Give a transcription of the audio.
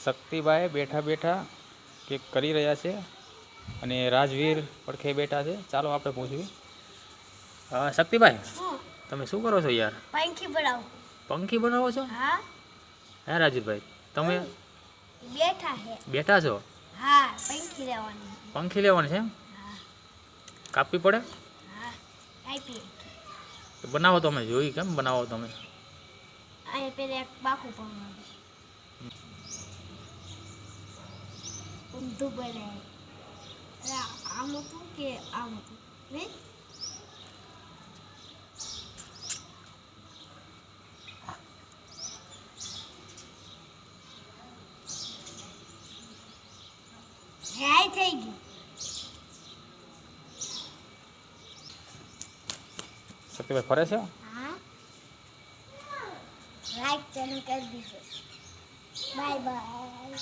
શક્તિભાઈ બેઠા બેઠા કંઈક કરી રહ્યા છે અને રાજવીર પડખે બેઠા છે. ચાલો આપણે પૂછવી. શક્તિભાઈ, તમે શું કરો છો યાર? પંખી બનાવો. પંખી બનાવો છો? હા. હે રાજવીરભાઈ, તમે બેઠા છો? હા, પંખી લેવાની. પંખી લેવાની છે એમ? કાપવી પડે? હા, કાપી. તો બનાવો તમે, જોઈ કેમ બનાવો તમે? અહીં પેલા એક બાકુ પાડવાનું. ઊંધું બનાવે. આમ હતું કે આમ હતું? નહીં. હાય થઈ ગયું. શક્તિભાઈ ફરે છે? હા. લાઈક ચેનલ કરી દીધો. Bye bye.